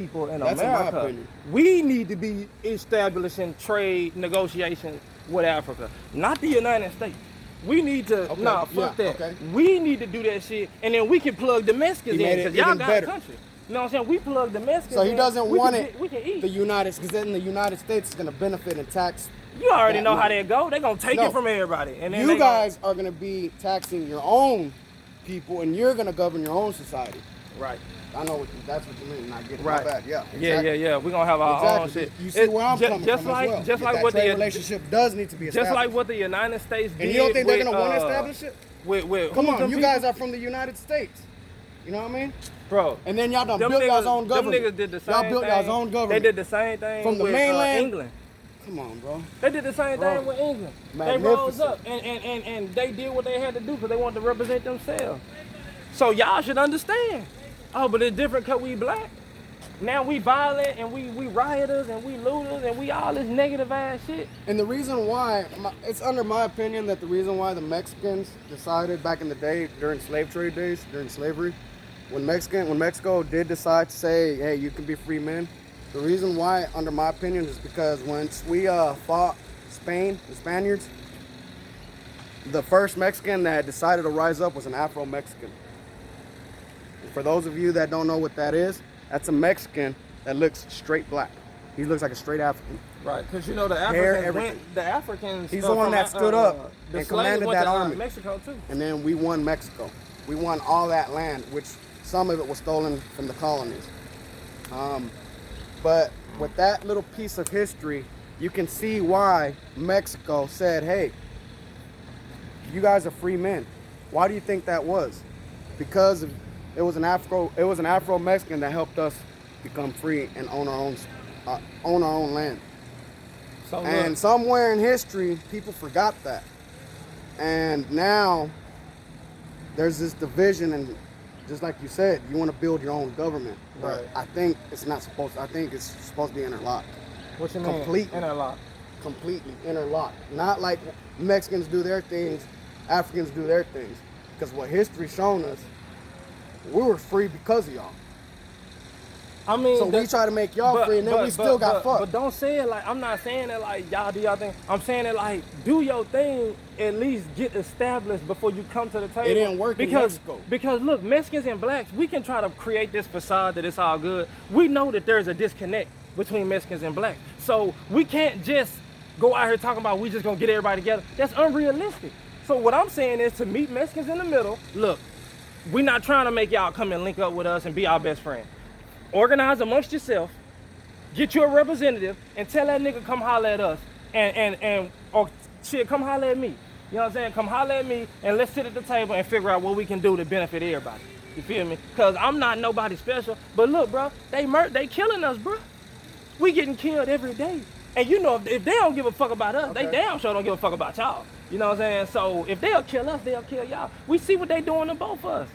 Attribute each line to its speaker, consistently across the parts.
Speaker 1: people in
Speaker 2: That's in my
Speaker 1: America,
Speaker 2: opinion.
Speaker 1: we need to be establishing trade negotiations with Africa, not the United States. We need to,
Speaker 2: Okay,
Speaker 1: fuck
Speaker 2: yeah,
Speaker 1: that.
Speaker 2: okay.
Speaker 1: We need to do that shit, and then we can plug the Mexicans
Speaker 2: He
Speaker 1: in,
Speaker 2: made it
Speaker 1: because y'all
Speaker 2: even
Speaker 1: got
Speaker 2: better.
Speaker 1: a country. You know what I'm saying? We plug the Mexicans
Speaker 2: So he
Speaker 1: in,
Speaker 2: doesn't
Speaker 1: we
Speaker 2: want
Speaker 1: can
Speaker 2: it.
Speaker 1: we can eat.
Speaker 2: The United, because then the United States is going to benefit and tax.
Speaker 1: You already
Speaker 2: that
Speaker 1: know how
Speaker 2: money.
Speaker 1: they go. They're going to take
Speaker 2: No.
Speaker 1: it from everybody. And then
Speaker 2: You
Speaker 1: they
Speaker 2: guys are going to be taxing your own people, and you're going to govern your own society.
Speaker 1: Right.
Speaker 2: I know that's what you mean. And I get it.
Speaker 1: Right.
Speaker 2: My bad. Yeah. Exactly.
Speaker 1: Yeah. We're going to have our own shit.
Speaker 2: You see where I'm coming
Speaker 1: just
Speaker 2: from
Speaker 1: like,
Speaker 2: as well.
Speaker 1: Just like
Speaker 2: that
Speaker 1: what
Speaker 2: trade
Speaker 1: the
Speaker 2: relationship does need to be established.
Speaker 1: Just like what the United States did.
Speaker 2: And you don't think they're
Speaker 1: with,
Speaker 2: going to want to establish it?
Speaker 1: With
Speaker 2: Come on,
Speaker 1: them
Speaker 2: you
Speaker 1: people?
Speaker 2: guys are from the United States. You know what I mean?
Speaker 1: Bro.
Speaker 2: And then y'all done
Speaker 1: Them
Speaker 2: built y'all's
Speaker 1: niggas-
Speaker 2: own government.
Speaker 1: Them niggas did the same
Speaker 2: Y'all built
Speaker 1: thing.
Speaker 2: y'all's own government.
Speaker 1: They did the same thing
Speaker 2: From the
Speaker 1: with
Speaker 2: mainland?
Speaker 1: England.
Speaker 2: Come on, bro.
Speaker 1: They did the same
Speaker 2: Bro,
Speaker 1: thing with England. They rose
Speaker 2: magnificent.
Speaker 1: up and they did what they had to do because they wanted to represent themselves. So y'all should understand. Oh, but it's different because we black. Now we violent and we rioters and we looters and we all this negative ass shit.
Speaker 2: And the reason why, it's under my opinion that the reason why the Mexicans decided back in the day during slave trade days, during slavery, when Mexico did decide to say, hey, you can be free men, the reason why, under my opinion, is because once we fought Spain, the Spaniards, the first Mexican that decided to rise up was an Afro-Mexican. For those of you that don't know what that is, that's a Mexican that looks straight black. He looks like a straight African.
Speaker 1: Right, because you know the
Speaker 2: Hair,
Speaker 1: Africans
Speaker 2: everything.
Speaker 1: went, the Africans.
Speaker 2: He's the one that stood up
Speaker 1: the
Speaker 2: and
Speaker 1: slaves
Speaker 2: commanded
Speaker 1: went
Speaker 2: that
Speaker 1: to,
Speaker 2: army.
Speaker 1: Mexico too.
Speaker 2: And then we won Mexico. We won all that land, which some of it was stolen from the colonies. But with that little piece of history, you can see why Mexico said, hey, you guys are free men. Why do you think that was? Because it was an Afro-Mexican that helped us become free and own our own land.
Speaker 1: So
Speaker 2: And somewhere in history, people forgot that. And now there's this division, and just like you said, you want to build your own government. But
Speaker 1: Right.
Speaker 2: I think it's not supposed to. I think it's supposed to be interlocked.
Speaker 1: what you mean?
Speaker 2: Complete.
Speaker 1: Interlock.
Speaker 2: Completely interlocked. Not like Mexicans do their things, Africans do their things. Because what history's shown us, we were free because of y'all.
Speaker 1: I mean,
Speaker 2: So we try to make y'all free, and then we still got fucked.
Speaker 1: But don't say it like, I'm not saying it like y'all do y'all thing. I'm saying it like, do your thing, at least get established before you come to the table.
Speaker 2: It didn't work in Mexico.
Speaker 1: Because look, Mexicans and blacks, we can try to create this facade that it's all good. We know that there's a disconnect between Mexicans and blacks. So we can't just go out here talking about we just gonna get everybody together. That's unrealistic. So what I'm saying is to meet Mexicans in the middle. Look, we're not trying to make y'all come and link up with us and be our best friend. Organize amongst yourself, get you a representative, and tell that nigga come holler at us, or shit, come holler at me. You know what I'm saying? Come holler at me, and let's sit at the table and figure out what we can do to benefit everybody. You feel me? Cause I'm not nobody special, but look, bro, they killing us, bro. We getting killed every day, and you know if they don't give a fuck about us,
Speaker 2: Okay.
Speaker 1: they damn sure don't give a fuck about y'all. You know what I'm saying? So if they'll kill us, they'll kill y'all. We see what they doing to both of us.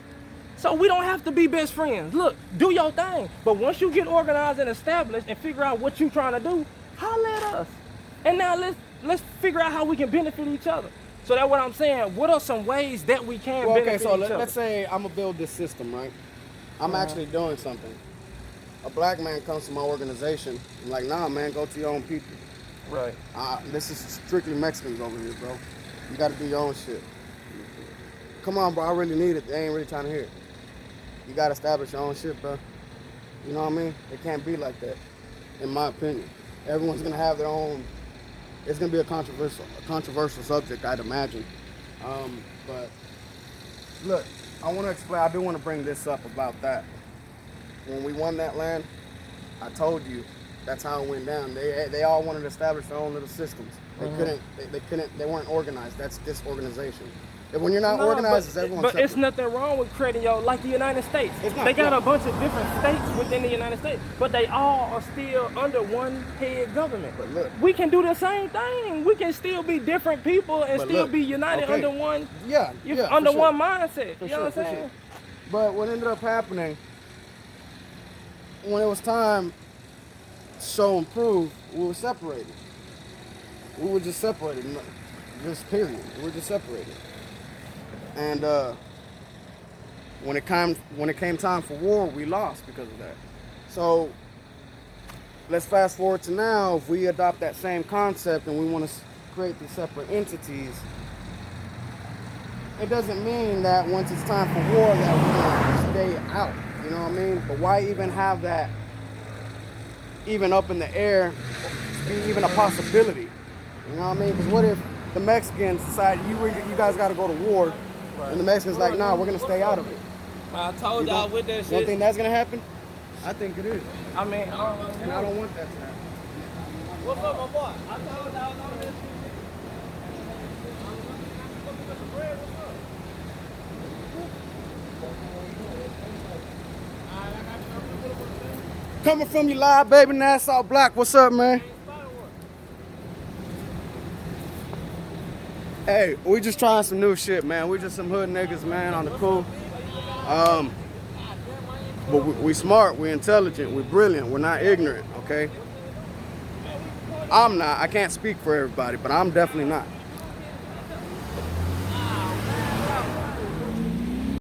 Speaker 1: So we don't have to be best friends. Look, do your thing. But once you get organized and established and figure out what you're trying to do, holler at us. And now let's figure out how we can benefit each other. So that's what I'm saying. What are some ways that we can
Speaker 2: Well, okay,
Speaker 1: benefit
Speaker 2: so
Speaker 1: each other?
Speaker 2: let's say I'm gonna build this system, right? I'm actually doing something. A black man comes to my organization. I'm like, nah, man, go to your own people.
Speaker 1: Right.
Speaker 2: This is strictly Mexicans over here, bro. You gotta do your own shit. Come on, bro, I really need it. They ain't really trying to hear it. You gotta establish your own shit, bro. You know what I mean? It can't be like that, in my opinion. Everyone's gonna have their own. It's gonna be a controversial subject, I'd imagine. But look, I want to explain. I do want to bring this up about that. When we won that land, I told you that's how it went down. They all wanted to establish their own little systems. They couldn't. They couldn't. They weren't organized. That's disorganization. And when you're not organized, it's everyone.
Speaker 1: But it's nothing wrong with creating like the United States.
Speaker 2: It's not,
Speaker 1: they got
Speaker 2: yeah.
Speaker 1: a bunch of different states within the United States, but they all are still under one head government.
Speaker 2: But look,
Speaker 1: we can do the same thing. We can still be different people and
Speaker 2: But
Speaker 1: still
Speaker 2: look,
Speaker 1: be united
Speaker 2: okay.
Speaker 1: under one.
Speaker 2: for
Speaker 1: Under
Speaker 2: sure.
Speaker 1: one mindset.
Speaker 2: For
Speaker 1: You know
Speaker 2: sure,
Speaker 1: what I'm
Speaker 2: for
Speaker 1: saying?
Speaker 2: sure. But what ended up happening when it was time to show and prove, we were separated. We were just separated, just period. We were just separated. And when it came time for war, we lost because of that. So let's fast forward to now. If we adopt that same concept and we want to create these separate entities, it doesn't mean that once it's time for war that we're going to stay out. You know what I mean? But why even have that even up in the air, be even a possibility? You know what I mean? Because what if the Mexicans decide you guys got to go to war, and the Mexicans like, nah, we're going to stay out of it?
Speaker 1: I told y'all with that
Speaker 2: You don't
Speaker 1: shit.
Speaker 2: think that's going to happen? I think it is.
Speaker 1: I mean,
Speaker 2: And I don't want that to happen.
Speaker 1: what's up, my boy? I told y'all all this.
Speaker 2: Coming from you live, baby, Nassau Black. What's up, man? Hey, we just trying some new shit, man. We just some hood niggas, man, on the cool. But we smart, we intelligent, we brilliant, we're not ignorant, okay? I'm not. I can't speak for everybody, but I'm definitely not.